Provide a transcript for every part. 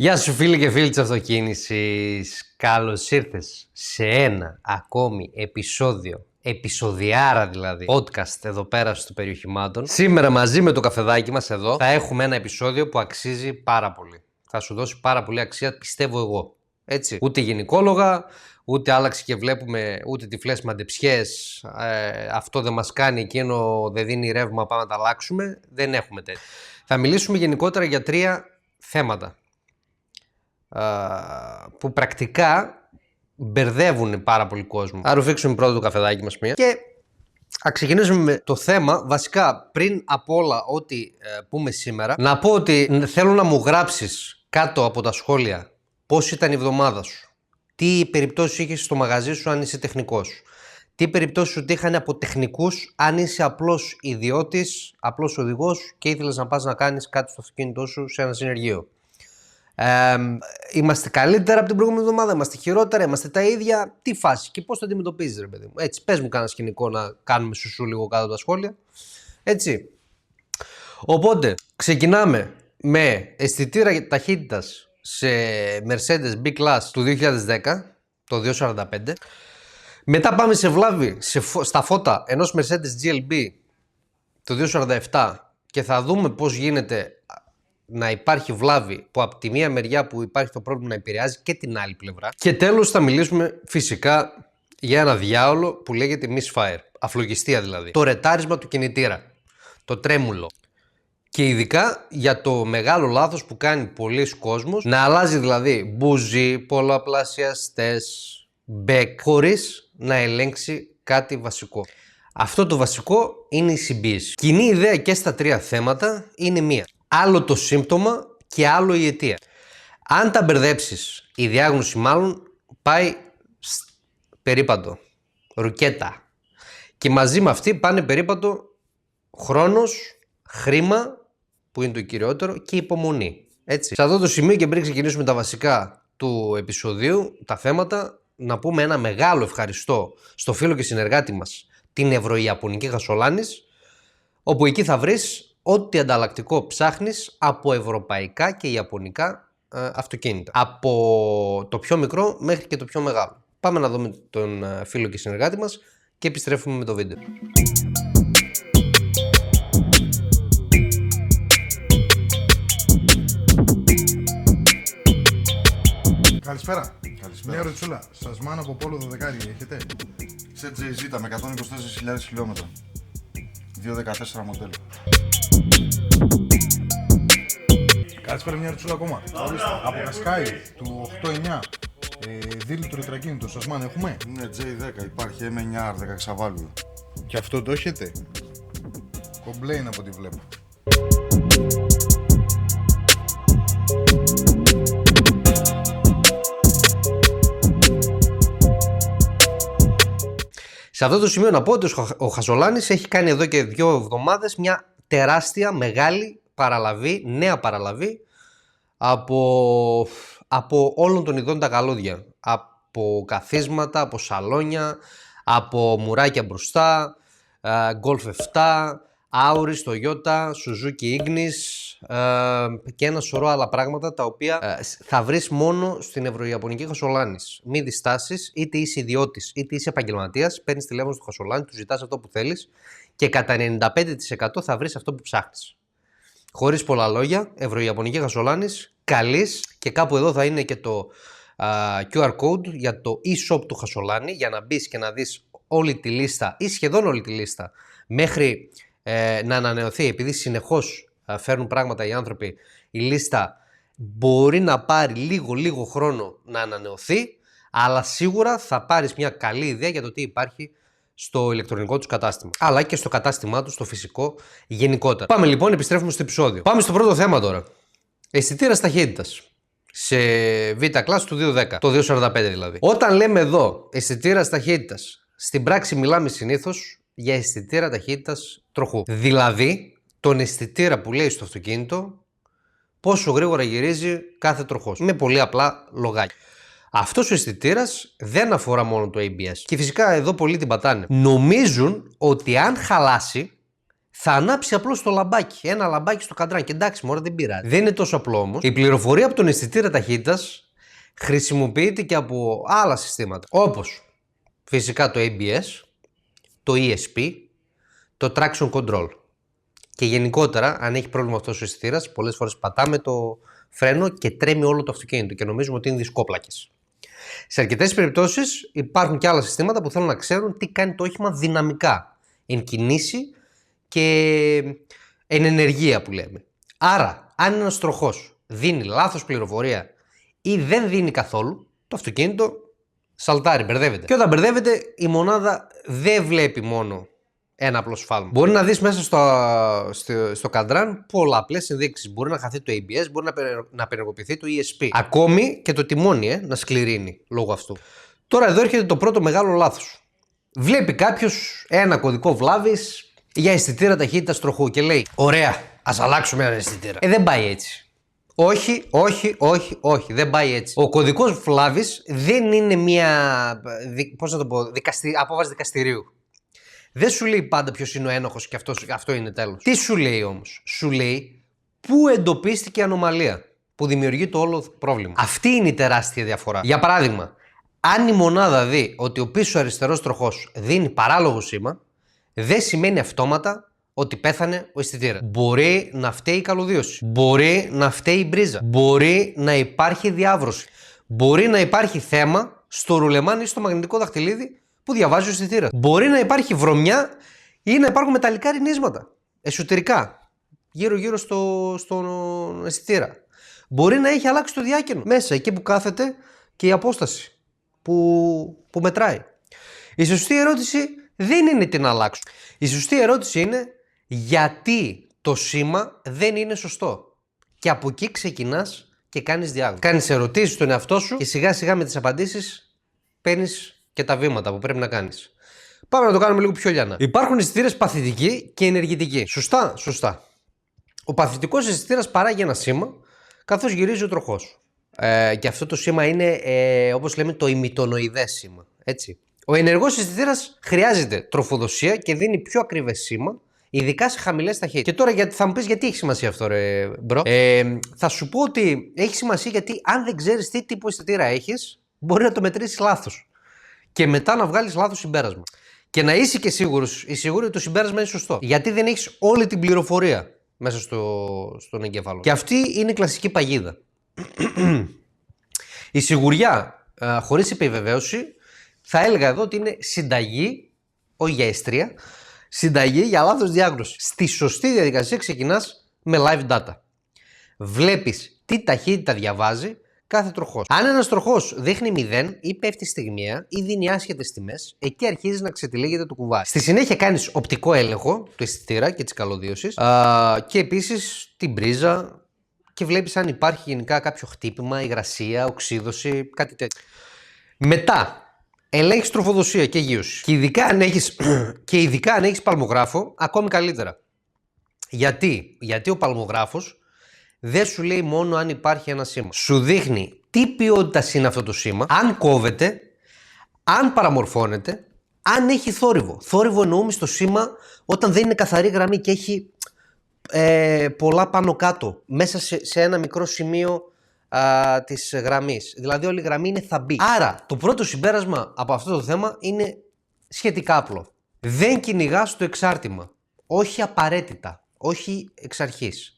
Γεια σου φίλοι και φίλοι της αυτοκίνησης. Καλώς ήρθες σε ένα ακόμη επεισοδιάρα δηλαδή, podcast εδώ πέρα στο Περιοχημάτων. Σήμερα μαζί με το καφεδάκι μας εδώ θα έχουμε ένα επεισόδιο που αξίζει πάρα πολύ. Θα σου δώσει πάρα πολύ αξία, πιστεύω εγώ. Έτσι, ούτε γενικόλογα, ούτε άλλαξε και βλέπουμε, ούτε τυφλές μαντεψιές, αυτό δεν μας κάνει, εκείνο δεν δίνει ρεύμα, πάμε να τα αλλάξουμε. Δεν έχουμε τέτοια. Θα μιλήσουμε γενικότερα για 3 θέματα που πρακτικά μπερδεύουν πάρα πολύ κόσμο. Άρα φίξουμε πρώτα το καφεδάκι μας μία και θα ξεκινήσουμε με το θέμα. Βασικά, πριν από όλα ό,τι πούμε σήμερα, να πω ότι θέλω να μου γράψεις κάτω από τα σχόλια πώς ήταν η εβδομάδα σου, τι περιπτώσεις είχες στο μαγαζί σου αν είσαι τεχνικός, τι περιπτώσεις σου τύχανε από τεχνικούς αν είσαι απλός ιδιώτης, απλός οδηγός και ήθελες να πας να κάνεις κάτι στο αυτοκίνητό σου σε ένα συνεργείο. Είμαστε καλύτερα από την προηγούμενη εβδομάδα, είμαστε χειρότερα, είμαστε τα ίδια. Τι φάση και πώς το αντιμετωπίζεις, ρε παιδί μου. Έτσι, πες μου κάνα σκηνικό να κάνουμε σουσού λίγο κάτω από τα σχόλια. Έτσι. Οπότε, ξεκινάμε με αισθητήρα ταχύτητας σε Mercedes B-Class του 2010, το 245. Μετά πάμε σε βλάβη στα φώτα ενός Mercedes GLB το 247 και θα δούμε πώς γίνεται να υπάρχει βλάβη που από τη μία μεριά που υπάρχει το πρόβλημα να επηρεάζει και την άλλη πλευρά. Και τέλος θα μιλήσουμε φυσικά για ένα διάολο που λέγεται misfire, αφλογιστία δηλαδή. Το ρετάρισμα του κινητήρα, το τρέμουλο. Και ειδικά για το μεγάλο λάθος που κάνει πολλοί κόσμος, να αλλάζει δηλαδή μπουζί, πολλαπλασιαστές, μπέκ, χωρίς να ελέγξει κάτι βασικό. Αυτό το βασικό είναι η συμπίεση. Κοινή ιδέα και στα 3 θέματα είναι μία. Άλλο το σύμπτωμα και άλλο η αιτία. Αν τα μπερδέψεις, η διάγνωση μάλλον πάει περίπατο, ρουκέτα. Και μαζί με αυτή πάνε περίπατο χρόνος, χρήμα, που είναι το κυριότερο, και υπομονή. Έτσι. Σε αυτό το σημείο και πριν ξεκινήσουμε τα βασικά του επεισοδίου, τα θέματα, να πούμε ένα μεγάλο ευχαριστώ στο φίλο και συνεργάτη μας, την Ευρωιαπωνική Χασολάνης, όπου εκεί θα βρεις ό,τι ανταλλακτικό ψάχνεις από ευρωπαϊκά και ιαπωνικά αυτοκίνητα. Από το πιο μικρό μέχρι και το πιο μεγάλο. Πάμε να δούμε τον φίλο και συνεργάτη μας και επιστρέφουμε με το βίντεο. Καλησπέρα. Μια ρωτσούλα. Σας μάνα από Πόλο 12 έχετε? Σε JZ με 124.000 χιλιόμετρα. 2.14 μοντέλο. Καλησπέρα, μια ρωτσούλα ακόμα. Από Κασκάι του 8-9. 2 λίτρο τετρακίνητο. Σας μάνα έχουμε? Ναι, J10 υπάρχει, M9R 16 βάλβιο. Και αυτό το έχετε? Κομπλέ είναι από ό,τι βλέπω. Σε αυτό το σημείο να πω ότι ο Χασολάνης έχει κάνει εδώ και 2 εβδομάδες μια τεράστια, μεγάλη παραλαβή, νέα παραλαβή από όλων των ειδών τα καλώδια. Από καθίσματα, από σαλόνια, από μουράκια μπροστά, Golf 7, Auris, Toyota, Suzuki Ignis και ένα σωρό άλλα πράγματα τα οποία θα βρεις μόνο στην Ευρωιαπωνική Χασολάνης. Μην διστάσεις, είτε είσαι ιδιώτης είτε είσαι επαγγελματίας, παίρνεις τηλέφωνο στο Χασολάνη, του ζητάς αυτό που θέλεις και κατά 95% θα βρεις αυτό που ψάχνεις. Χωρίς πολλά λόγια, Ευρωιαπωνική Χασολάνης, καλής, και κάπου εδώ θα είναι και το QR code για το e-shop του Χασολάνη για να μπεις και να δεις όλη τη λίστα ή σχεδόν όλη τη λίστα μέχρι να ανανεωθεί, επειδή συνεχώς φέρνουν πράγματα οι άνθρωποι, η λίστα μπορεί να πάρει λίγο χρόνο να ανανεωθεί, αλλά σίγουρα θα πάρεις μια καλή ιδέα για το τι υπάρχει στο ηλεκτρονικό τους κατάστημα, αλλά και στο κατάστημά τους, στο φυσικό γενικότερα. Πάμε λοιπόν, επιστρέφουμε στο επεισόδιο. Πάμε στο πρώτο θέμα τώρα. Αισθητήρας ταχύτητας σε V-Class του 210, το 245 δηλαδή. Όταν λέμε εδώ αισθητήρας ταχύτητας, στην πράξη μιλάμε συνήθως για αισθητήρα ταχύτητας τροχού. Δηλαδή, τον αισθητήρα που λέει στο αυτοκίνητο πόσο γρήγορα γυρίζει κάθε τροχός. Με πολύ απλά λογάκια. Αυτός ο αισθητήρας δεν αφορά μόνο το ABS. Και φυσικά εδώ πολλοί την πατάνε. Νομίζουν ότι αν χαλάσει θα ανάψει απλώς το λαμπάκι. Ένα λαμπάκι στο καντράν. Και εντάξει, μωρέ, δεν πειράζει. Δεν είναι τόσο απλό όμως. Η πληροφορία από τον αισθητήρα ταχύτητας χρησιμοποιείται και από άλλα συστήματα. Όπως φυσικά το ABS, το ESP, το Traction Control. Και γενικότερα, αν έχει πρόβλημα αυτός ο αισθητήρας, πολλές φορές πατάμε το φρένο και τρέμει όλο το αυτοκίνητο και νομίζουμε ότι είναι δισκόπλακες. Σε αρκετές περιπτώσεις υπάρχουν και άλλα συστήματα που θέλουν να ξέρουν τι κάνει το όχημα δυναμικά, εν κινήσει και εν ενεργεία που λέμε. Άρα, αν ένας τροχός δίνει λάθος πληροφορία ή δεν δίνει καθόλου, το αυτοκίνητο σαλτάρει, μπερδεύεται. Και όταν μπερδεύεται, η μονάδα δεν βλέπει μόνο ένα απλό σφάλμα. Μπορεί να δεις μέσα στο καντράν πολλαπλές ενδείξεις. Μπορεί να χαθεί το ABS, μπορεί να απενεργοποιηθεί το ESP. Ακόμη και το τιμόνι να σκληρύνει λόγω αυτού. Τώρα εδώ έρχεται το πρώτο μεγάλο λάθος. Βλέπει κάποιος ένα κωδικό βλάβης για αισθητήρα ταχύτητας τροχού και λέει: ωραία, ας αλλάξουμε ένα αισθητήρα. Δεν πάει έτσι. Όχι, δεν πάει έτσι. Ο κωδικός βλάβης δεν είναι μια, πώς να το πω, απόφαση δικαστηρίου. Δεν σου λέει πάντα ποιος είναι ο ένοχος και αυτό είναι τέλος. Τι σου λέει όμως? Σου λέει πού εντοπίστηκε η ανομαλία που δημιουργεί το όλο πρόβλημα. Αυτή είναι η τεράστια διαφορά. Για παράδειγμα, αν η μονάδα δει ότι ο πίσω αριστερός τροχός δίνει παράλογο σήμα, δεν σημαίνει αυτόματα ότι πέθανε ο αισθητήρας. Μπορεί να φταίει η καλωδίωση. Μπορεί να φταίει η μπρίζα. Μπορεί να υπάρχει διάβρωση. Μπορεί να υπάρχει θέμα στο ρουλεμάν ή στο μαγνητικό δαχτυλίδι που διαβάζει ο αισθητήρας. Μπορεί να υπάρχει βρωμιά ή να υπάρχουν μεταλλικά ρινίσματα εσωτερικά, γύρω-γύρω στον αισθητήρα. Μπορεί να έχει αλλάξει το διάκαινο μέσα, εκεί που κάθεται και η απόσταση που μετράει. Η σωστή ερώτηση δεν είναι τι να αλλάξω. Η σωστή ερώτηση είναι γιατί το σήμα δεν είναι σωστό. Και από εκεί ξεκινάς και κάνεις διάγνωση. Κάνεις ερωτήσεις στον εαυτό σου και σιγά σιγά με τις απαντήσεις παίρνεις και τα βήματα που πρέπει να κάνεις. Πάμε να το κάνουμε λίγο πιο λιανά. Υπάρχουν αισθητήρες παθητικοί και ενεργητικοί. Σωστά. Ο παθητικός αισθητήρας παράγει ένα σήμα καθώς γυρίζει ο τροχός. Και αυτό το σήμα είναι, όπως λέμε, το ημιτονοειδές σήμα. Έτσι. Ο ενεργός αισθητήρας χρειάζεται τροφοδοσία και δίνει πιο ακριβές σήμα, ειδικά σε χαμηλές ταχύτητες. Και τώρα θα μου πεις γιατί έχει σημασία αυτό, ρε μπρο. Θα σου πω ότι έχει σημασία γιατί αν δεν ξέρεις τι τύπο αισθητήρα έχεις, μπορεί να το μετρήσεις λάθος. Και μετά να βγάλεις λάθος συμπέρασμα. Και να είσαι και σίγουρος ότι το συμπέρασμα είναι σωστό. Γιατί δεν έχεις όλη την πληροφορία μέσα στον εγκέφαλο. Και αυτή είναι η κλασική παγίδα. Η σιγουριά χωρίς επιβεβαίωση θα έλεγα εδώ ότι είναι συνταγή, όχι για αιστρία, συνταγή για λάθος διάγνωση. Στη σωστή διαδικασία ξεκινάς με live data. Βλέπεις τι ταχύτητα διαβάζει κάθε τροχός. Αν ένας τροχός δείχνει 0 ή πέφτει στιγμιαία ή δίνει άσχετες τιμές, εκεί αρχίζει να ξετυλίγεται το κουβάρι. Στη συνέχεια κάνεις οπτικό έλεγχο του αισθητήρα και της καλωδίωσης και επίσης την πρίζα και βλέπεις αν υπάρχει γενικά κάποιο χτύπημα, υγρασία, οξύδωση, κάτι τέτοιο. Μετά ελέγχεις τροφοδοσία και γείωση. Και ειδικά αν έχεις παλμογράφο, ακόμη καλύτερα. Γιατί ο παλμογράφος δεν σου λέει μόνο αν υπάρχει ένα σήμα. Σου δείχνει τι ποιότητα είναι αυτό το σήμα, αν κόβεται, αν παραμορφώνεται, αν έχει θόρυβο. Θόρυβο εννοούμε στο σήμα όταν δεν είναι καθαρή γραμμή και έχει πολλά πάνω κάτω, μέσα σε ένα μικρό σημείο της γραμμής. Δηλαδή όλη η γραμμή είναι θαμπή. Άρα το πρώτο συμπέρασμα από αυτό το θέμα είναι σχετικά απλό. Δεν κυνηγάς το εξάρτημα. Όχι απαραίτητα. Όχι εξ αρχής.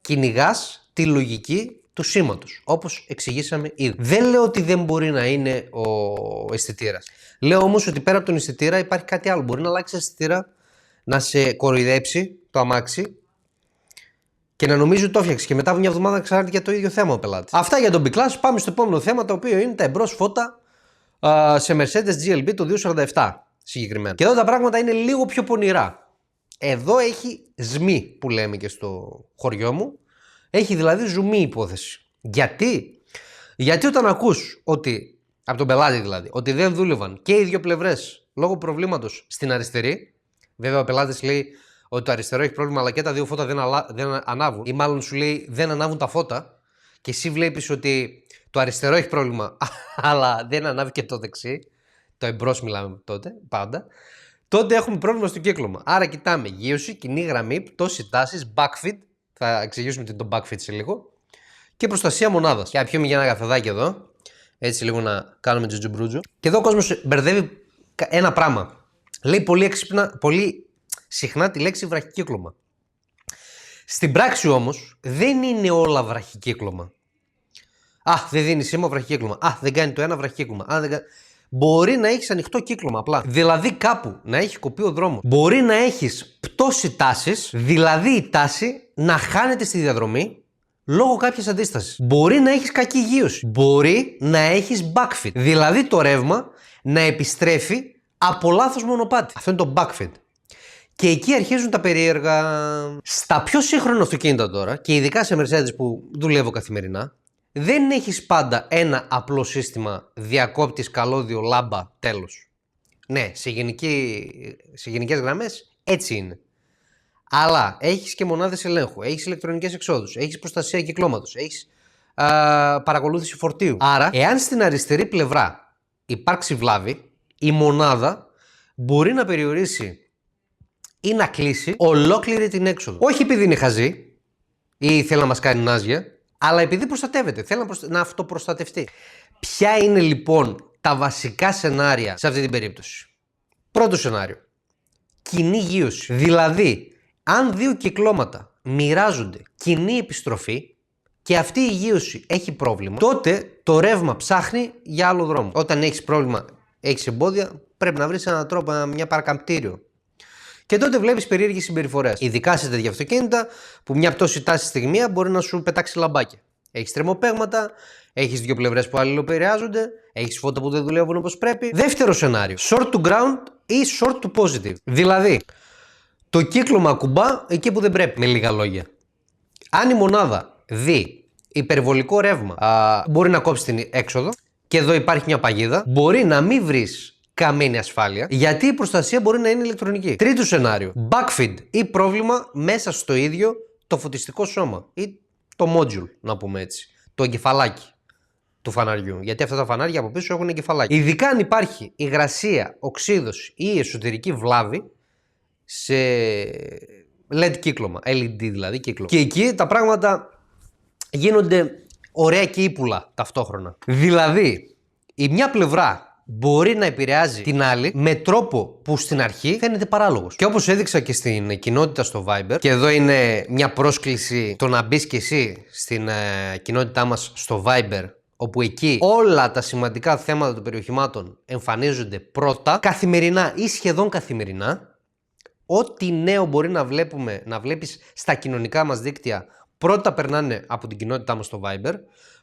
Κυνηγάς τη λογική του σήματος, όπως εξηγήσαμε ήδη. Δεν λέω ότι δεν μπορεί να είναι ο αισθητήρας. Λέω όμως ότι πέρα από τον αισθητήρα υπάρχει κάτι άλλο. Μπορεί να αλλάξει αισθητήρα, να σε κοροϊδέψει το αμάξι και να νομίζει ότι το έφτιαξε και μετά από μια εβδομάδα να ξανάρθει για το ίδιο θέμα ο πελάτης. Αυτά για τον B-Class. Πάμε στο επόμενο θέμα, το οποίο είναι τα εμπρός φώτα σε Mercedes GLB το 247 συγκεκριμένα. Και εδώ τα πράγματα είναι λίγο πιο πονηρά. Εδώ έχει ζμί που λέμε και στο χωριό μου. Έχει δηλαδή ζουμί υπόθεση. Γιατί όταν ακούς ότι, από τον πελάτη δηλαδή, ότι δεν δούλευαν και οι δύο πλευρές λόγω προβλήματος στην αριστερή, βέβαια ο πελάτης λέει ότι το αριστερό έχει πρόβλημα αλλά και τα δύο φώτα δεν ανάβουν, ή μάλλον σου λέει δεν ανάβουν τα φώτα και εσύ βλέπεις ότι το αριστερό έχει πρόβλημα αλλά δεν ανάβει και το δεξί, το εμπρός μιλάμε τότε πάντα, τότε έχουμε πρόβλημα στο κύκλωμα. Άρα κοιτάμε γείωση, κοινή γραμμή, πτώση τάσης, backfeed. Θα εξηγήσουμε τι είναι το backfeed σε λίγο. Και προστασία μονάδας. Και πιούμε για ένα καφεδάκι εδώ. Έτσι λίγο να κάνουμε τζουτζουμπρούτζου. Και εδώ ο κόσμος μπερδεύει ένα πράγμα. Λέει πολύ έξυπνα, πολύ συχνά τη λέξη βραχικύκλωμα. Στην πράξη όμως δεν είναι όλα βραχικύκλωμα. Δεν δίνει σήμα βραχικύκλωμα. Δεν κάνει το ένα βραχικύκλωμα. Μπορεί να έχεις ανοιχτό κύκλωμα απλά. Δηλαδή κάπου να έχει κοπεί ο δρόμος. Μπορεί να έχεις πτώση τάσης, δηλαδή η τάση να χάνεται στη διαδρομή λόγω κάποιας αντίστασης. Μπορεί να έχεις κακή γείωση. Μπορεί να έχεις backfeed, δηλαδή το ρεύμα να επιστρέφει από λάθος μονοπάτι. Αυτό είναι το backfeed. Και εκεί αρχίζουν τα περίεργα. Στα πιο σύγχρονα αυτοκίνητα τώρα, και ειδικά σε Mercedes που δουλεύω καθημερινά, δεν έχεις πάντα ένα απλό σύστημα διακόπτης, καλώδιο, λάμπα, τέλος. Ναι, σε γενικές γραμμές έτσι είναι. Αλλά έχεις και μονάδες ελέγχου, έχεις ηλεκτρονικές εξόδους, έχεις προστασία κυκλώματος, έχεις παρακολούθηση φορτίου. Άρα, εάν στην αριστερή πλευρά υπάρξει βλάβη, η μονάδα μπορεί να περιορίσει ή να κλείσει ολόκληρη την έξοδο. Όχι επειδή είναι χαζή ή θέλει να μας κάνει νάζια, αλλά επειδή προστατεύεται, θέλει να αυτοπροστατευτεί. Ποια είναι λοιπόν τα βασικά σενάρια σε αυτή την περίπτωση? Πρώτο σενάριο. Κοινή γείωση. Δηλαδή, αν δύο κυκλώματα μοιράζονται κοινή επιστροφή και αυτή η γείωση έχει πρόβλημα, τότε το ρεύμα ψάχνει για άλλο δρόμο. Όταν έχεις πρόβλημα, έχεις εμπόδια, πρέπει να βρεις έναν τρόπο, μια παρακαμπτήριο. Και τότε βλέπεις περίεργες συμπεριφορές. Ειδικά σε τέτοια αυτοκίνητα που μια πτώση τάση στιγμία μπορεί να σου πετάξει λαμπάκια. Έχεις τρεμοπαίγματα, έχεις δύο πλευρές που αλληλοεπηρεάζονται, έχεις φώτα που δεν δουλεύουν όπως πρέπει. Δεύτερο σενάριο. Short to ground ή short to positive. Δηλαδή, το κύκλωμα ακουμπά εκεί που δεν πρέπει, με λίγα λόγια. Αν η μονάδα δει υπερβολικό ρεύμα, μπορεί να κόψει την έξοδο και εδώ υπάρχει μια παγίδα. Μπορεί να μην βρεις καμένη ασφάλεια, γιατί η προστασία μπορεί να είναι ηλεκτρονική. Τρίτο σενάριο. Backfeed ή πρόβλημα μέσα στο ίδιο το φωτιστικό σώμα ή το module, να πούμε έτσι. Το εγκεφαλάκι του φαναριού. Γιατί αυτά τα φανάρια από πίσω έχουν εγκεφαλάκι. Ειδικά αν υπάρχει υγρασία, οξύδωση ή εσωτερική βλάβη σε LED κύκλωμα. LED δηλαδή κύκλωμα. Και εκεί τα πράγματα γίνονται ωραία και ύπουλα ταυτόχρονα. Δηλαδή, η μια πλευρά μπορεί να επηρεάζει την άλλη με τρόπο που στην αρχή φαίνεται παράλογος. Και όπως έδειξα και στην κοινότητα στο Viber, και εδώ είναι μια πρόσκληση το να μπεις και εσύ στην κοινότητά μας στο Viber, όπου εκεί όλα τα σημαντικά θέματα των περιοχημάτων εμφανίζονται πρώτα, καθημερινά ή σχεδόν καθημερινά. Ό,τι νέο μπορεί να βλέπεις στα κοινωνικά μας δίκτυα, πρώτα περνάνε από την κοινότητά μας στο Viber.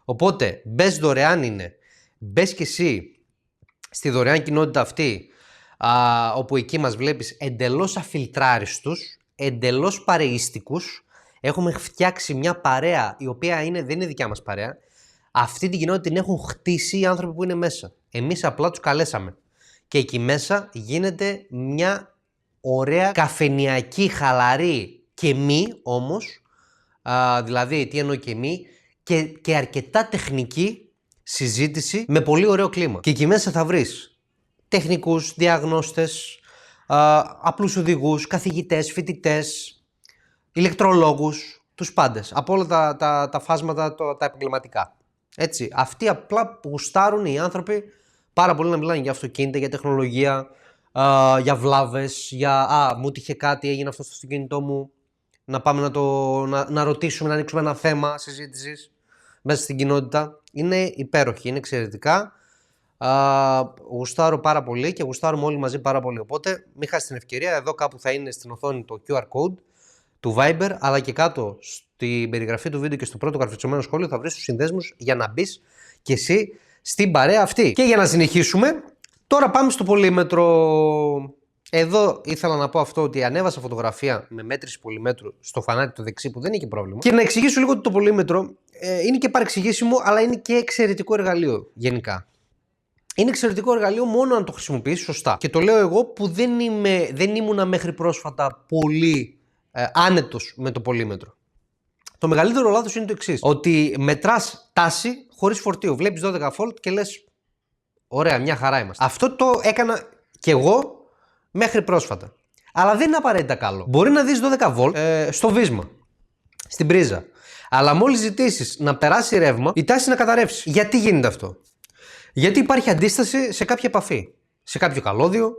Οπότε μπες, δωρεάν είναι, μπες και εσύ στη δωρεάν κοινότητα αυτή, όπου εκεί μας βλέπεις εντελώς αφιλτράριστους, εντελώς παρεΐστικους. Έχουμε φτιάξει μια παρέα η οποία δεν είναι δικιά μας παρέα. Αυτή την κοινότητα την έχουν χτίσει οι άνθρωποι που είναι μέσα. Εμείς απλά τους καλέσαμε. Και εκεί μέσα γίνεται μια ωραία καφενιακή, χαλαρή και μη όμως, δηλαδή τι εννοώ και μη, και αρκετά τεχνική συζήτηση με πολύ ωραίο κλίμα. Και εκεί μέσα θα βρεις τεχνικούς, διαγνώστες, απλούς οδηγούς, καθηγητές, φοιτητές, ηλεκτρολόγους, τους πάντες, από όλα τα φάσματα τα επαγγελματικά. Έτσι, αυτοί απλά γουστάρουν οι άνθρωποι πάρα πολύ να μιλάνε για αυτοκίνητα, για τεχνολογία, για βλάβες, μου τύχε κάτι, έγινε αυτό στο αυτοκίνητό μου, να πάμε να ρωτήσουμε, να ανοίξουμε ένα θέμα συζήτησης μέσα στην κοινότητα. Είναι υπέροχη, είναι εξαιρετικά. Γουστάρω πάρα πολύ και γουστάρουμε όλοι μαζί πάρα πολύ. Οπότε μην χάσετε την ευκαιρία. Εδώ κάπου θα είναι στην οθόνη το QR code του Viber, αλλά και κάτω στην περιγραφή του βίντεο και στο πρώτο καρφιτσωμένο σχόλιο θα βρεις τους συνδέσμους για να μπεις και εσύ στην παρέα αυτή. Και για να συνεχίσουμε, τώρα πάμε στο πολύμετρο. Εδώ ήθελα να πω αυτό, ότι ανέβασα φωτογραφία με μέτρηση πολυμέτρου στο φανάρι το δεξί που δεν είχε πρόβλημα. Και να εξηγήσω λίγο ότι το πολύμετρο είναι και παρεξηγήσιμο, αλλά είναι και εξαιρετικό εργαλείο γενικά. Είναι εξαιρετικό εργαλείο μόνο αν το χρησιμοποιήσεις σωστά. Και το λέω εγώ που δεν ήμουνα μέχρι πρόσφατα πολύ άνετος με το πολύμετρο. Το μεγαλύτερο λάθος είναι το εξής. Ότι μετράς τάση χωρίς φορτίο. Βλέπεις 12 volt και λες, ωραία, μια χαρά είμαστε. Αυτό το έκανα κι εγώ Μέχρι πρόσφατα. Αλλά δεν είναι απαραίτητα καλό. Μπορεί να δεις 12 βολτ στο βίσμα, στην πρίζα. Αλλά μόλις ζητήσεις να περάσει ρεύμα, η τάση να καταρρεύσει. Γιατί γίνεται αυτό? Γιατί υπάρχει αντίσταση σε κάποια επαφή. Σε κάποιο καλώδιο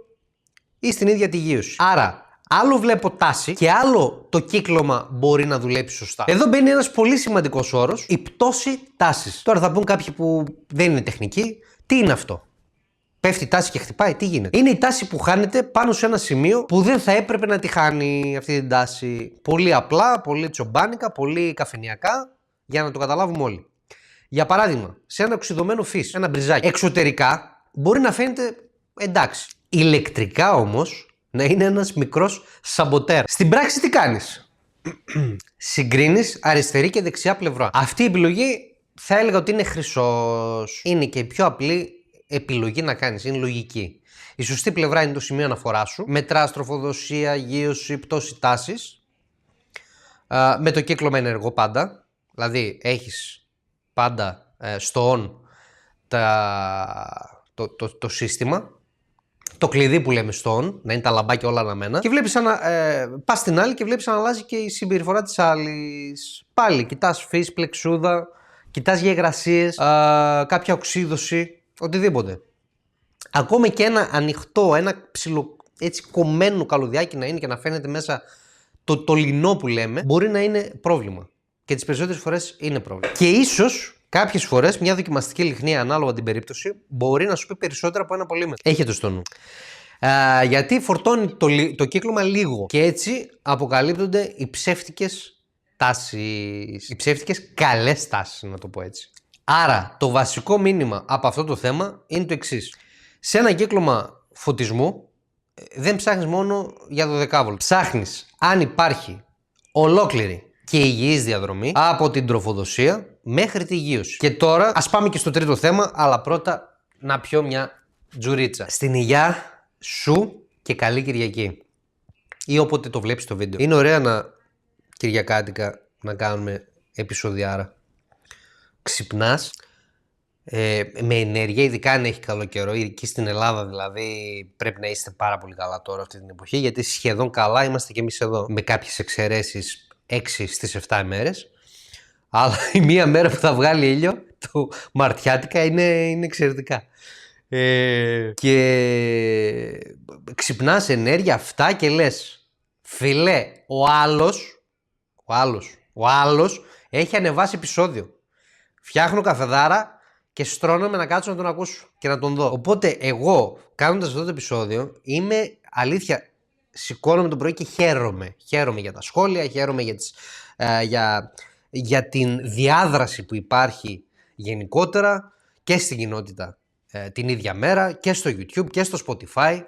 ή στην ίδια τη γείωση. Άρα, άλλο βλέπω τάση και άλλο το κύκλωμα μπορεί να δουλέψει σωστά. Εδώ μπαίνει ένας πολύ σημαντικός όρος, η πτώση τάσης. Τώρα θα πούν κάποιοι που δεν είναι τεχνικοί, τι είναι αυτό? Πέφτει η τάση και χτυπάει, τι γίνεται? Είναι η τάση που χάνεται πάνω σε ένα σημείο που δεν θα έπρεπε να τη χάνει αυτή την τάση. Πολύ απλά, πολύ τσομπάνικα, πολύ καφενιακά, για να το καταλάβουμε όλοι. Για παράδειγμα, σε ένα οξυδωμένο φύς, ένα μπριζάκι, εξωτερικά μπορεί να φαίνεται εντάξει. Ηλεκτρικά όμως να είναι ένας μικρός σαμποτέρ. Στην πράξη τι κάνεις? Συγκρίνεις αριστερή και δεξιά πλευρά. Αυτή η επιλογή θα έλεγα ότι είναι χρυσός. Είναι και η πιο απλή επιλογή να κάνεις, είναι λογική. Η σωστή πλευρά είναι το σημείο αναφοράς σου. Μετράς τροφοδοσία, γείωση, πτώση τάσης. Με το κύκλωμα ενεργό πάντα. Δηλαδή έχεις πάντα στο on το σύστημα. Το κλειδί που λέμε στο on, να είναι τα λαμπάκια όλα αναμένα. Και βλέπεις πας στην άλλη και βλέπεις να αλλάζει και η συμπεριφορά της άλλης. Πάλι κοιτάς φύση, πλεξούδα, κοιτάς για υγρασίες, κάποια οξύδωση. Οτιδήποτε. Ακόμα και ένα ανοιχτό, ένα ψηλο έτσι κομμένο καλωδιάκι να είναι και να φαίνεται μέσα το λινό που λέμε, μπορεί να είναι πρόβλημα. Και τις περισσότερες φορές είναι πρόβλημα. Και ίσως κάποιες φορές μια δοκιμαστική λιχνία ανάλογα την περίπτωση μπορεί να σου πει περισσότερα από ένα πολύμετρο. Έχετε στο νου. Γιατί φορτώνει το κύκλωμα λίγο. Και έτσι αποκαλύπτονται οι ψεύτικες τάσεις. Οι ψεύτικες καλές τάσεις, να το πω έτσι. Άρα, το βασικό μήνυμα από αυτό το θέμα είναι το εξής. Σε ένα κύκλωμα φωτισμού δεν ψάχνεις μόνο για 12 βολτ. Ψάχνεις αν υπάρχει ολόκληρη και υγιής διαδρομή από την τροφοδοσία μέχρι τη γείωση. Και τώρα ας πάμε και στο τρίτο θέμα, αλλά πρώτα να πιω μια τζουρίτσα. Στην υγειά σου και καλή Κυριακή. Ή όποτε το βλέπεις το βίντεο. Είναι ωραία κυριακάτικα να κάνουμε επεισοδιάρα. Ξυπνάς με ενέργεια, ειδικά αν έχει καλό καιρό. Εκεί στην Ελλάδα δηλαδή πρέπει να είστε πάρα πολύ καλά τώρα αυτή την εποχή, γιατί σχεδόν καλά είμαστε και εμείς εδώ. Με κάποιες εξαιρέσεις 6 στις 7 ημέρες. Αλλά η μία μέρα που θα βγάλει ήλιο, το μαρτιάτικα, είναι εξαιρετικά. Και ξυπνάς ενέργεια αυτά και λες, φιλέ, ο άλλος έχει ανεβάσει επεισόδιο. Φτιάχνω καφεδάρα και στρώνομαι να κάτσω να τον ακούσω και να τον δω. Οπότε εγώ κάνοντας αυτό το επεισόδιο είμαι αλήθεια, σηκώνομαι το πρωί και χαίρομαι. Χαίρομαι για τα σχόλια, χαίρομαι για την διάδραση που υπάρχει γενικότερα και στην κοινότητα την ίδια μέρα και στο YouTube και στο Spotify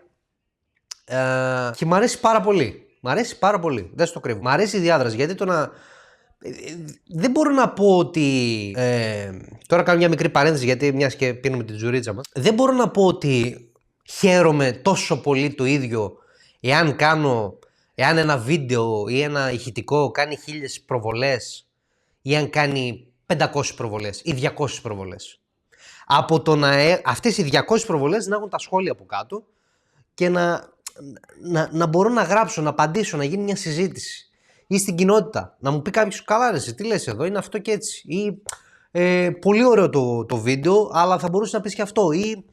και μου αρέσει πάρα πολύ. Μ' αρέσει πάρα πολύ, δεν στο κρύβω. Μ' αρέσει η διάδραση, γιατί δεν μπορώ να πω ότι. Τώρα κάνω μια μικρή παρένθεση, γιατί μιας και πίνουμε την τζουρίτσα μας. Δεν μπορώ να πω ότι χαίρομαι τόσο πολύ το ίδιο εάν ένα βίντεο ή ένα ηχητικό κάνει 1000 προβολές ή αν κάνει 500 προβολές ή 200 προβολές. Από το αυτές οι 200 προβολές να έχουν τα σχόλια από κάτω και να μπορώ να γράψω, να απαντήσω, να γίνει μια συζήτηση. Ή στην κοινότητα, να μου πει κάποιος, καλά ρε, τι λες εδώ, είναι αυτό και έτσι. Ή πολύ ωραίο το βίντεο, αλλά θα μπορούσε να πεις και αυτό. Ή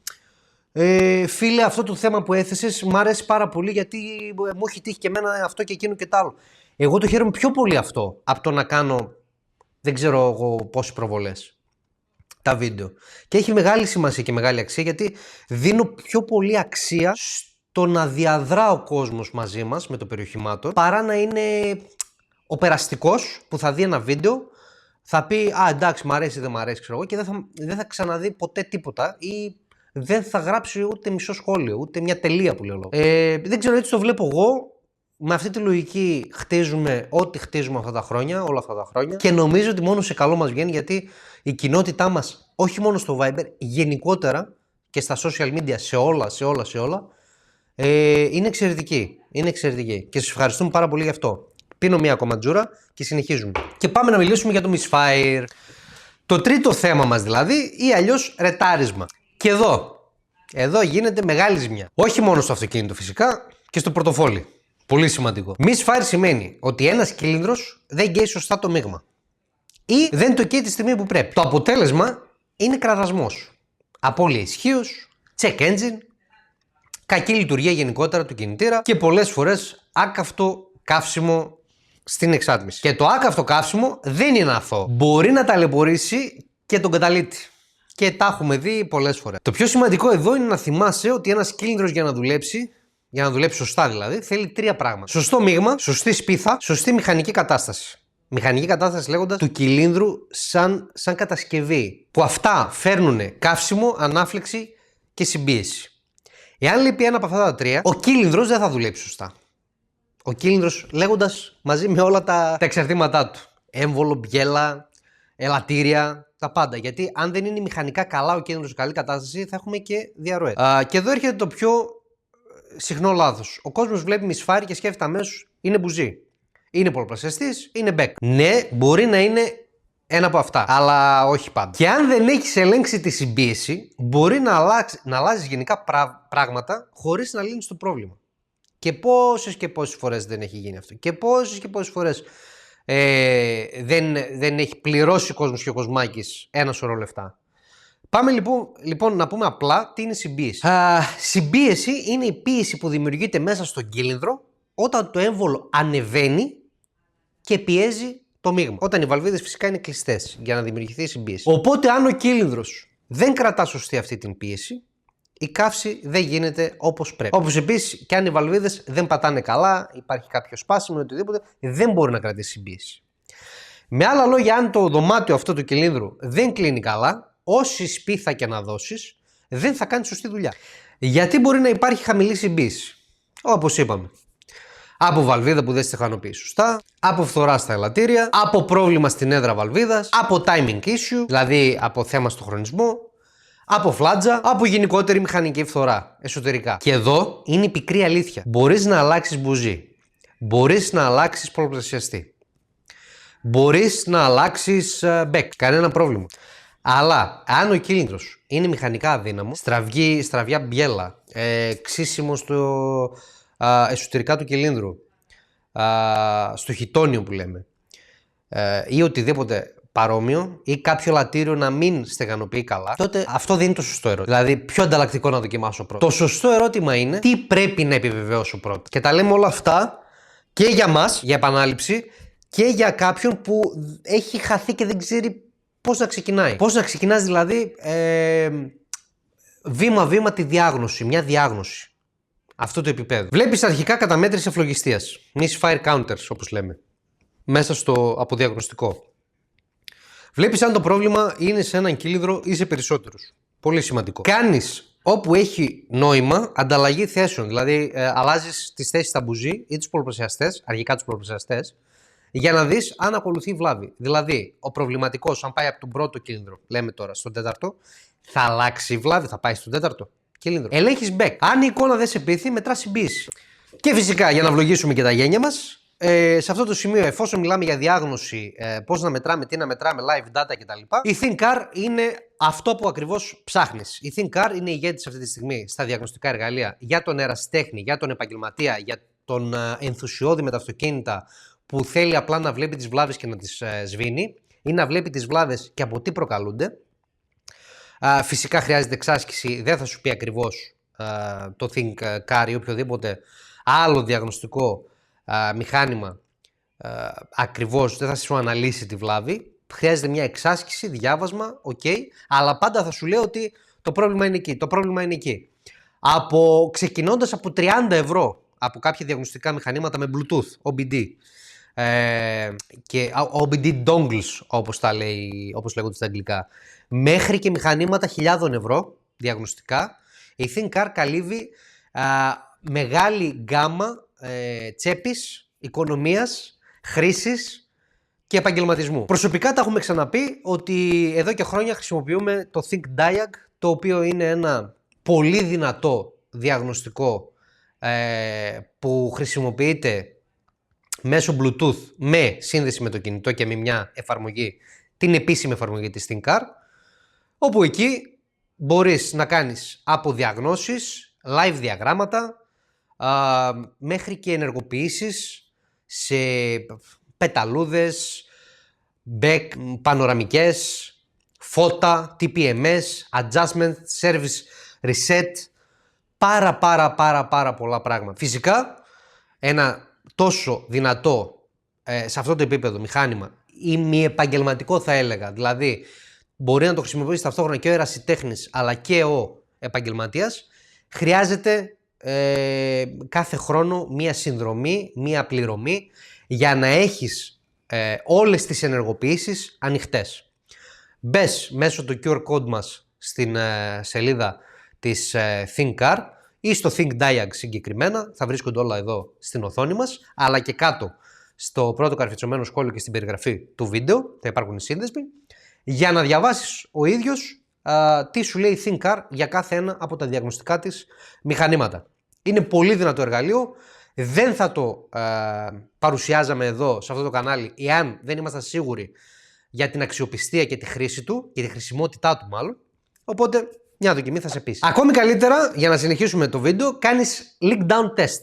φίλε, αυτό το θέμα που έθεσες μου αρέσει πάρα πολύ, γιατί μου έχει τύχει και εμένα αυτό και εκείνο και τ' άλλο. Εγώ το χαίρομαι πιο πολύ αυτό από το να κάνω δεν ξέρω εγώ πόσες προβολές τα βίντεο. Και έχει μεγάλη σημασία και μεγάλη αξία, γιατί δίνω πιο πολύ αξία στο να διαδρά ο κόσμος μαζί μας με το περιοχημάτων, παρά να είναι ο περαστικός που θα δει ένα βίντεο, θα πει «Α, εντάξει, μ' αρέσει, δεν μ' αρέσει», ξέρω εγώ, και δεν θα ξαναδεί ποτέ τίποτα ή δεν θα γράψει ούτε μισό σχόλιο, ούτε μια τελεία που λέω. Δεν ξέρω, έτσι το βλέπω εγώ. Με αυτή τη λογική χτίζουμε ό,τι χτίζουμε όλα αυτά τα χρόνια, και νομίζω ότι μόνο σε καλό μας βγαίνει, γιατί η κοινότητά μας, όχι μόνο στο Viber, γενικότερα και στα social media, σε όλα, είναι εξαιρετική. Είναι εξαιρετική. Και σας ευχαριστούμε πάρα πολύ γι' αυτό. Πίνω μία ακόμα τζούρα και συνεχίζουμε. Και πάμε να μιλήσουμε για το Misfire. Το τρίτο θέμα μας δηλαδή, ή αλλιώς ρετάρισμα. Και εδώ γίνεται μεγάλη ζημιά. Όχι μόνο στο αυτοκίνητο φυσικά, και στο πορτοφόλι. Πολύ σημαντικό. Misfire σημαίνει ότι ένας κύλινδρος δεν καίει σωστά το μείγμα. Ή δεν το καίει τη στιγμή που πρέπει. Το αποτέλεσμα είναι κραδασμός. Απώλεια ισχύως, check engine, κακή λειτουργία γενικότερα του κινητήρα και πολλές φορές άκαυτο καύσιμο στην εξάτμιση. Και το άκαυτο καύσιμο δεν είναι αθώο. Μπορεί να ταλαιπωρήσει και τον καταλήτη. Και τα έχουμε δει πολλές φορές. Το πιο σημαντικό εδώ είναι να θυμάσαι ότι ένας κύλινδρος για να δουλέψει σωστά δηλαδή, θέλει 3 πράγματα. Σωστό μείγμα, σωστή σπίθα, σωστή μηχανική κατάσταση. Μηχανική κατάσταση λέγοντας του κυλίνδρου σαν κατασκευή. Που αυτά φέρνουν καύσιμο, ανάφλεξη και συμπίεση. Εάν λείπει ένα από αυτά τα 3, ο κύλινδρος δεν θα δουλέψει σωστά. Ο κύλινδρος λέγοντας μαζί με όλα τα εξαρτήματά του. Έμβολο, μπιέλα, ελαττήρια, τα πάντα. Γιατί αν δεν είναι μηχανικά καλά ο κύλινδρος σε καλή κατάσταση, θα έχουμε και διαρροές. Και εδώ έρχεται το πιο συχνό λάθος. Ο κόσμος βλέπει Misfire και σκέφτεται αμέσως είναι μπουζί. Είναι πολλαπλασιαστής, είναι back. Ναι, μπορεί να είναι ένα από αυτά, αλλά όχι πάντα. Και αν δεν έχεις ελέγξει τη συμπίεση, μπορεί να αλλάζεις γενικά πράγματα χωρίς να λύνεις το πρόβλημα. Και πόσες φορές δεν έχει γίνει αυτό. Και πόσες φορές δεν έχει πληρώσει ο κόσμος και ο κοσμάκης ένα σωρό λεφτά. Πάμε λοιπόν να πούμε απλά τι είναι συμπίεση. Συμπίεση είναι η πίεση που δημιουργείται μέσα στον κύλινδρο όταν το έμβολο ανεβαίνει και πιέζει το μείγμα. Όταν οι βαλβίδες φυσικά είναι κλειστές για να δημιουργηθεί η συμπίεση. Οπότε αν ο κύλινδρος δεν κρατά σωστή αυτή την πίεση, η καύση δεν γίνεται όπως πρέπει. Όπως επίσης και αν οι βαλβίδες δεν πατάνε καλά, υπάρχει κάποιο σπάσιμο ή οτιδήποτε, δεν μπορεί να κρατήσει συμπίεση. Με άλλα λόγια, αν το δωμάτιο αυτό του κυλίνδρου δεν κλείνει καλά, όση σπίθα και να δώσεις, δεν θα κάνει σωστή δουλειά. Γιατί μπορεί να υπάρχει χαμηλή συμπίεση. Όπως είπαμε. Από βαλβίδα που δεν στεχανοποιεί σωστά, από φθορά στα ελαττήρια, από πρόβλημα στην έδρα βαλβίδας, από timing issue, δηλαδή από θέμα στο χρονισμό, από φλάτζα, από γενικότερη μηχανική φθορά εσωτερικά. Και εδώ είναι η πικρή αλήθεια. Μπορείς να αλλάξεις μπουζί, μπορείς να αλλάξεις πολλαπλασιαστή, μπορείς να αλλάξεις back, κανένα πρόβλημα. Αλλά αν ο κύλινδρος είναι μηχανικά αδύναμο, στραβιά μπιέλα, ξύσιμο στο εσωτερικά του κυλίνδρου, στο χιτόνιο που λέμε, ή οτιδήποτε παρόμοιο, ή κάποιο λαττήριο να μην στεγανοποιεί καλά, τότε αυτό δεν είναι το σωστό ερώτημα. Δηλαδή, ποιο ανταλλακτικό να δοκιμάσω πρώτα. Το σωστό ερώτημα είναι τι πρέπει να επιβεβαιώσω πρώτα. Και τα λέμε όλα αυτά και για μας, για επανάληψη, και για κάποιον που έχει χαθεί και δεν ξέρει πώς να ξεκινάει. Πώς να ξεκινάς δηλαδή βήμα-βήμα τη διάγνωση, μια διάγνωση. Αυτό το επίπεδο. Βλέπεις αρχικά καταμέτρηση ευλογιστίας. Misfire counters, όπως λέμε. Μέσα στο αποδιαγνωστικό. Βλέπεις αν το πρόβλημα είναι σε έναν κύλινδρο ή σε περισσότερους. Πολύ σημαντικό. Κάνεις όπου έχει νόημα ανταλλαγή θέσεων. Δηλαδή αλλάζεις τις θέσεις στα μπουζί ή τους πολλαπλασιαστές, αρχικά τους πολλαπλασιαστές, για να δεις αν ακολουθεί βλάβη. Δηλαδή, ο προβληματικός, αν πάει από τον πρώτο κύλινδρο, λέμε τώρα, στον τέταρτο, θα αλλάξει η βλάβη, θα πάει στον τέταρτο κύλινδρο. Ελέγχεις back. Αν η εικόνα δεν σε πείθει, μετρά συμπίεση. Και φυσικά, για να ευλογήσουμε και τα γένια μας, σε αυτό το σημείο, εφόσον μιλάμε για διάγνωση, πώς να μετράμε, τι να μετράμε, live data κτλ., η ThinkCar είναι αυτό που ακριβώς ψάχνεις. Η ThinkCar είναι ηγέτης αυτή τη στιγμή στα διαγνωστικά εργαλεία για τον ερασιτέχνη, για τον επαγγελματία, για τον ενθουσιώδη με τα αυτοκίνητα που θέλει απλά να βλέπει τις βλάβες και να τις σβήνει ή να βλέπει τις βλάβες και από τι προκαλούνται. Φυσικά χρειάζεται εξάσκηση, δεν θα σου πει ακριβώς το ThinkCar ή οποιοδήποτε άλλο διαγνωστικό μηχάνημα ακριβώς δεν θα σου αναλύσει τη βλάβη. Χρειάζεται μια εξάσκηση, διάβασμα, αλλά πάντα θα σου λέει ότι το πρόβλημα είναι εκεί, το πρόβλημα είναι εκεί. Ξεκινώντας από 30 ευρώ από κάποια διαγνωστικά μηχανήματα με Bluetooth, OBD, και OBD dongles όπως λέγονται στα αγγλικά, μέχρι και μηχανήματα χιλιάδων ευρώ διαγνωστικά, η ThinkCar καλύβει μεγάλη γκάμα τσέπης, οικονομίας, χρήσης και επαγγελματισμού. Προσωπικά τα έχουμε ξαναπεί ότι εδώ και χρόνια χρησιμοποιούμε το ThinkDiag, το οποίο είναι ένα πολύ δυνατό διαγνωστικό που χρησιμοποιείται μέσω Bluetooth με σύνδεση με το κινητό και με μια εφαρμογή, την επίσημη εφαρμογή της ThinkCar, όπου εκεί μπορείς να κάνεις αποδιαγνώσεις, live διαγράμματα, μέχρι και ενεργοποιήσεις σε πεταλούδες, back, πανοραμικές, φώτα, TPMS, adjustment, service reset, πάρα πολλά πράγματα. Φυσικά, ένα τόσο δυνατό σε αυτό το επίπεδο μηχάνημα ή μη επαγγελματικό θα έλεγα, δηλαδή μπορεί να το χρησιμοποιήσει ταυτόχρονα και ο ερασιτέχνης αλλά και ο επαγγελματίας, χρειάζεται κάθε χρόνο μία συνδρομή, μία πληρωμή για να έχεις όλες τις ενεργοποιήσεις ανοιχτές. Μπες μέσω του QR code μας στην σελίδα της ThinkCar ή στο ThinkDiag συγκεκριμένα, θα βρίσκονται όλα εδώ στην οθόνη μας, αλλά και κάτω στο πρώτο καρφιτσωμένο σχόλιο και στην περιγραφή του βίντεο θα υπάρχουν οι σύνδεσμοι, για να διαβάσεις ο ίδιος τι σου λέει η ThinkCar για κάθε ένα από τα διαγνωστικά της μηχανήματα. Είναι πολύ δυνατό εργαλείο, δεν θα το παρουσιάζαμε εδώ σε αυτό το κανάλι εάν δεν ήμασταν σίγουροι για την αξιοπιστία και τη χρήση του και τη χρησιμότητά του μάλλον, οπότε μια δοκιμή θα σε πείσει. Ακόμη καλύτερα, για να συνεχίσουμε το βίντεο, κάνεις leak down test.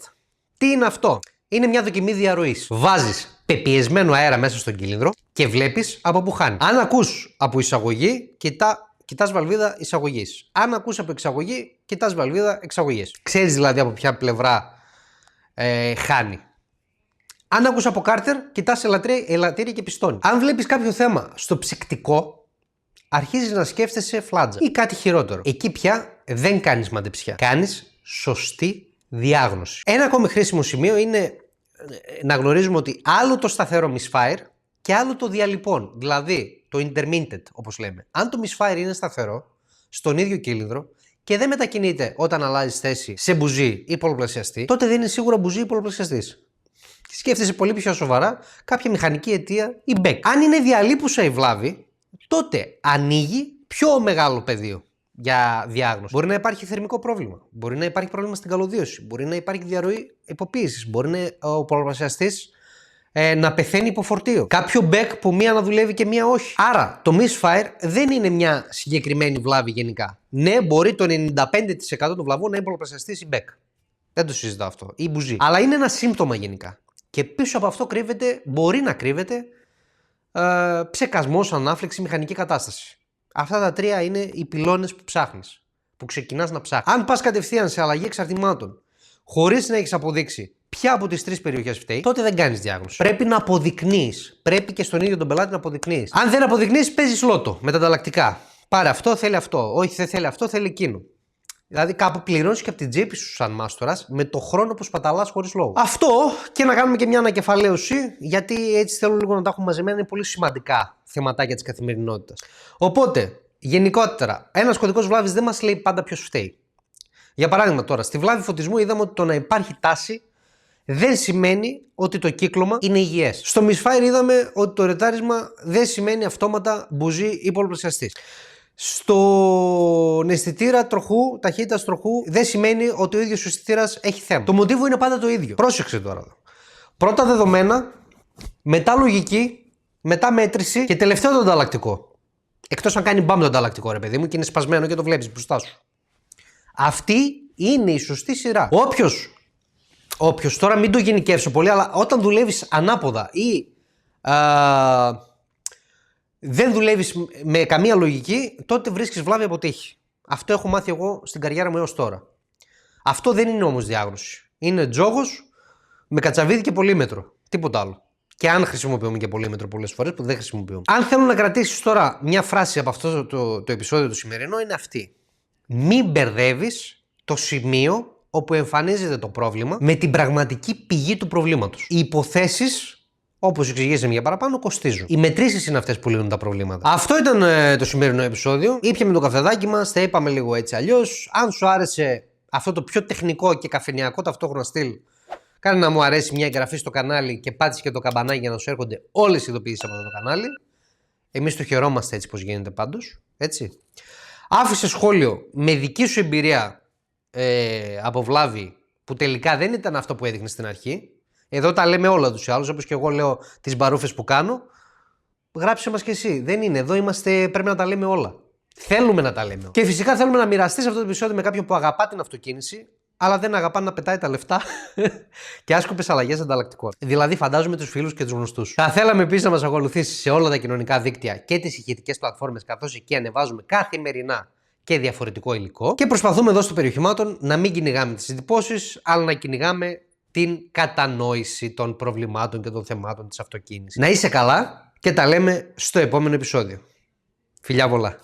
Τι είναι αυτό? Είναι μια δοκιμή διαρροής. Βάζεις πεπιεσμένο αέρα μέσα στον κύλινδρο και βλέπεις από που χάνει. Αν ακούς από εισαγωγή, κοιτάς βαλβίδα εισαγωγής. Αν ακούς από εξαγωγή, κοιτάς βαλβίδα εξαγωγής. Ξέρεις δηλαδή από ποια πλευρά χάνει. Αν ακούς από κάρτερ, κοιτάς ελαττήρια και πιστώνει. Αν βλέπεις κάποιο θέμα στο ψυκτικό, αρχίζεις να σκέφτεσαι φλάτζα ή κάτι χειρότερο. Εκεί πια δεν κάνεις μαντεψιά. Κάνεις σωστή διάγνωση. Ένα ακόμη χρήσιμο σημείο είναι να γνωρίζουμε ότι άλλο το σταθερό misfire και άλλο το διαλειπών. Δηλαδή το intermittent όπως λέμε. Αν το misfire είναι σταθερό στον ίδιο κύλινδρο και δεν μετακινείται όταν αλλάζει θέση σε μπουζί ή πολλαπλασιαστή, τότε δεν είναι σίγουρα μπουζί ή πολλαπλασιαστής. Σκέφτεσαι πολύ πιο σοβαρά κάποια μηχανική αιτία ή back. Αν είναι διαλείπουσα η βλάβη, τότε ανοίγει πιο μεγάλο πεδίο για διάγνωση. Μπορεί να υπάρχει θερμικό πρόβλημα, μπορεί να υπάρχει πρόβλημα στην καλωδίωση, μπορεί να υπάρχει διαρροή υποποίησης, μπορεί ο πολλαπλασιαστής να πεθαίνει υπό φορτίο. Κάποιο back που μία να δουλεύει και μία όχι. Άρα το misfire δεν είναι μια συγκεκριμένη βλάβη γενικά. Ναι, μπορεί το 95% των βλαβών να είναι πολλαπλασιαστής ή back. Δεν το συζητάω αυτό. Ή μπουζί. Αλλά είναι ένα σύμπτωμα γενικά. Και πίσω από αυτό μπορεί να κρύβεται ψεκασμός, ανάφλεξη, μηχανική κατάσταση. Αυτά τα τρία είναι οι πυλώνες που ψάχνεις, που ξεκινάς να ψάχνεις. Αν πας κατευθείαν σε αλλαγή εξαρτημάτων, χωρίς να έχεις αποδείξει ποια από τις τρεις περιοχές φταίει, τότε δεν κάνεις διάγνωση. Πρέπει να αποδεικνύεις. Πρέπει και στον ίδιο τον πελάτη να αποδεικνύεις. Αν δεν αποδεικνύεις, παίζεις λότο με τα ανταλλακτικά. Πάρε αυτό, θέλει αυτό. Όχι, δεν θέλει αυτό, θέλει εκείνο. Δηλαδή κάπου πληρώνεις και από την τσέπη σου σαν μάστορας με το χρόνο που σπαταλάς χωρίς λόγο. Αυτό και να κάνουμε και μια ανακεφαλαίωση, γιατί έτσι θέλω λίγο να τα έχουμε μαζεμένα, είναι πολύ σημαντικά θεματάκια της καθημερινότητας. Οπότε, γενικότερα, ένας κωδικός βλάβης δεν μας λέει πάντα ποιος φταίει. Για παράδειγμα τώρα, στη βλάβη φωτισμού είδαμε ότι το να υπάρχει τάση δεν σημαίνει ότι το κύκλωμα είναι υγιές. Στο misfire είδαμε ότι το ρετάρισμα δεν σημαίνει αυτόματα μπουζί ή πολλαπλασιαστής. Στον αισθητήρα τροχού, ταχύτητας τροχού, δεν σημαίνει ότι ο ίδιος ο αισθητήρας έχει θέμα. Το μοτίβο είναι πάντα το ίδιο. Πρόσεξε τώρα. Πρώτα δεδομένα, μετά λογική, μετά μέτρηση και τελευταίο το ανταλλακτικό. Εκτός αν κάνει μπαμ το ανταλλακτικό, ρε παιδί μου, και είναι σπασμένο και το βλέπεις μπροστά σου. Αυτή είναι η σωστή σειρά. Όποιος τώρα μην το γενικεύσω πολύ, αλλά όταν δουλεύεις ανάποδα ή δεν δουλεύεις με καμία λογική, τότε βρίσκεις βλάβη από τύχη. Αυτό έχω μάθει εγώ στην καριέρα μου έως τώρα. Αυτό δεν είναι όμως διάγνωση. Είναι τζόγος με κατσαβίδι και πολύμετρο. Τίποτα άλλο. Και αν χρησιμοποιούμε και πολύμετρο πολλές φορές που δεν χρησιμοποιούμε. Αν θέλω να κρατήσεις τώρα μια φράση από αυτό το επεισόδιο του σημερινό, είναι αυτή. Μην μπερδεύεις το σημείο όπου εμφανίζεται το πρόβλημα με την πραγματική πηγή του προβλήματος. Οι υποθέσεις, όπως εξηγήσαμε για παραπάνω, κοστίζουν. Οι μετρήσεις είναι αυτές που λύνουν τα προβλήματα. Αυτό ήταν το σημερινό επεισόδιο. Ήπιαμε το καφεδάκι μας, τα είπαμε λίγο έτσι αλλιώς. Αν σου άρεσε αυτό το πιο τεχνικό και καφενειακό ταυτόχρονα στυλ, κάνε να μου αρέσει μια εγγραφή στο κανάλι και πάτησε και το καμπανάκι για να σου έρχονται όλες οι ειδοποιήσεις από αυτό το κανάλι. Εμείς το χαιρόμαστε έτσι πως γίνεται πάντως. Έτσι. Άφησε σχόλιο με δική σου εμπειρία από βλάβη που τελικά δεν ήταν αυτό που έδειχνε στην αρχή. Εδώ τα λέμε όλα τους ή άλλους, όπως και εγώ λέω τις μπαρούφες που κάνω. Γράψε μας και εσύ. Δεν είναι. Εδώ είμαστε, πρέπει να τα λέμε όλα. Θέλουμε να τα λέμε. Και φυσικά θέλουμε να μοιραστείς αυτό το επεισόδιο με κάποιον που αγαπά την αυτοκίνηση, αλλά δεν αγαπάνε να πετάει τα λεφτά και άσκοπες αλλαγές ανταλλακτικών. Δηλαδή, φαντάζομαι τους φίλους και τους γνωστούς. Θα θέλαμε επίσης να μας ακολουθήσεις σε όλα τα κοινωνικά δίκτυα και τις ηχητικές πλατφόρμες, καθώς εκεί ανεβάζουμε καθημερινά και διαφορετικό υλικό. Και προσπαθούμε εδώ στο Περιοχημάτων να μην κυνηγάμε τις εντυπώσεις, αλλά να κυνηγάμε την κατανόηση των προβλημάτων και των θεμάτων της αυτοκίνησης. Να είσαι καλά και τα λέμε στο επόμενο επεισόδιο. Φιλιά πολλά.